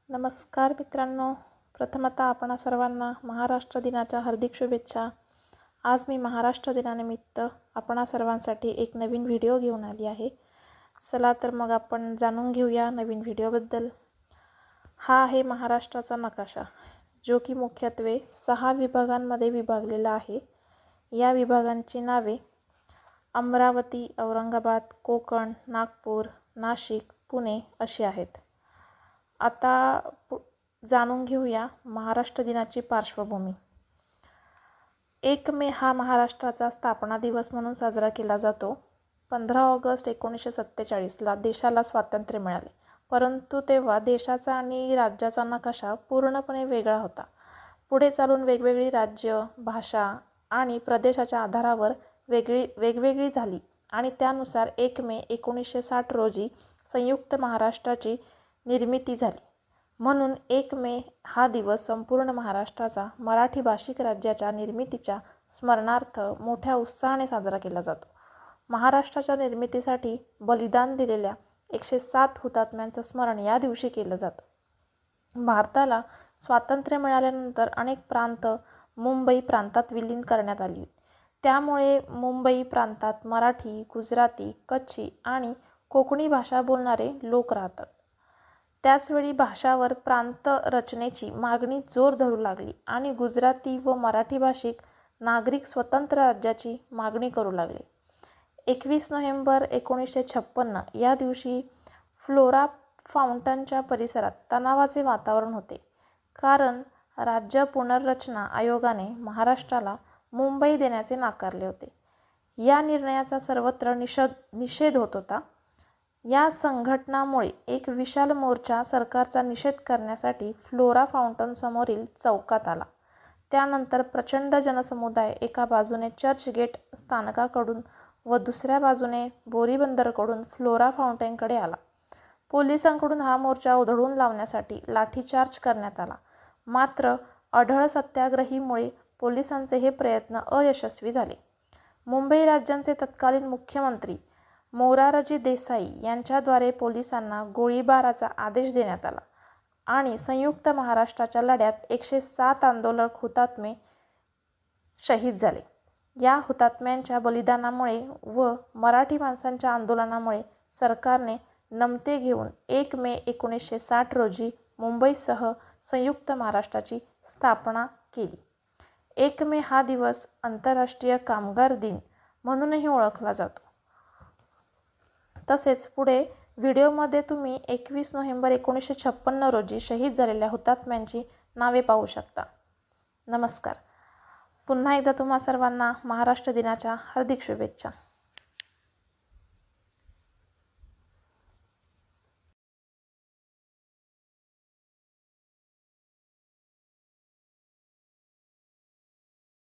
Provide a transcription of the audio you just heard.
नमस्कार मित्रांनो, प्रथमतः आपणा सर्वांना महाराष्ट्र दिनाच्या हार्दिक शुभेच्छा। आज मी महाराष्ट्र दिनानिमित्त आपणा सर्वांसाठी एक नवीन व्हिडिओ घेऊन आली आहे। चला तर मग आपण जाणून घेऊया नवीन व्हिडिओबद्दल। हा आहे महाराष्ट्राचा नकाशा, जो की मुख्यत्वे 6 विभागांमध्ये विभागलेला आहे। या विभागांची नावे अमरावती, औरंगाबाद, कोकण, नागपूर, नाशिक, पुणे अशी आहेत। आता जाणून घेऊया महाराष्ट्र दिनाची पार्श्वभूमी। 1 मे हा महाराष्ट्राचा स्थापना दिवस म्हणून साजरा केला जातो। 15 ऑगस्ट 1947ला देशाला स्वातंत्र्य मिळाले, परंतु तेव्हा देशाचा आणि राज्याचा नकाशा पूर्णपणे वेगळा होता। पुढे चालून वेगवेगळी राज्य, भाषा आणि प्रदेशाच्या आधारावर वेगवेगळी झाली आणि त्यानुसार 1 मे 1960 रोजी संयुक्त महाराष्ट्राची निर्मिती झाली। म्हणून 1 मे हा दिवस संपूर्ण महाराष्ट्राचा मराठी भाषिक राज्याच्या निर्मितीच्या स्मरणार्थ मोठ्या उत्साहाने साजरा केला जातो। महाराष्ट्राच्या निर्मितीसाठी बलिदान दिलेल्या 107 हुतात्म्यांचं स्मरण या दिवशी केलं जातं। भारताला स्वातंत्र्य मिळाल्यानंतर अनेक प्रांत मुंबई प्रांतात विलीन करण्यात आली। त्यामुळे मुंबई प्रांतात मराठी, गुजराती, कच्छी आणि कोकणी भाषा बोलणारे लोक राहतात। त्याचवेळी भाषावर प्रांत रचनेची मागणी जोर धरू लागली आणि गुजराती व मराठी भाषिक नागरिक स्वतंत्र राज्याची मागणी करू लागले। 21 नोव्हेंबर 1956 या दिवशी फ्लोरा फाउंटनच्या परिसरात तणावाचे वातावरण होते, कारण राज्य पुनर्रचना आयोगाने महाराष्ट्राला मुंबई देण्याचे नाकारले होते। या निर्णयाचा सर्वत्र निषेध होत होता। या संघटनामुळे एक विशाल मोर्चा सरकारचा निषेध करण्यासाठी फ्लोरा फाउंटन समोरील चौकात आला। त्यानंतर प्रचंड जनसमुदाय एका बाजूने चर्चगेट स्थानकाकडून व दुसऱ्या बाजूने बोरीबंदरकडून फ्लोरा फाउंटनकडे आला। पोलिसांकडून हा मोर्चा उधळून लावण्यासाठी लाठीचार्ज करण्यात आला, मात्र अढळ सत्याग्रहीमुळे पोलिसांचे हे प्रयत्न अयशस्वी झाले। मुंबई राज्याचे तत्कालीन मुख्यमंत्री मोरारजी देसाई यांच्याद्वारे पोलिसांना गोळीबाराचा आदेश देण्यात आला आणि संयुक्त महाराष्ट्राच्या लढ्यात 107 आंदोलक हुतात्मे शहीद झाले। या हुतात्म्यांच्या बलिदानामुळे व मराठी माणसांच्या आंदोलनामुळे सरकारने नमते घेऊन 1 मे 1960 रोजी मुंबईसह संयुक्त महाराष्ट्राची स्थापना केली। 1 मे हा दिवस आंतरराष्ट्रीय कामगार दिन म्हणूनही ओळखला जातो। तसेच पुढे व्हिडिओमध्ये तुम्ही 21 नोव्हेंबर 1956 रोजी शहीद झालेल्या हुतात्म्यांची नावे पाहू शकता। नमस्कार। पुन्हा एकदा तुम्हा सर्वांना महाराष्ट्र दिनाच्या हार्दिक शुभेच्छा।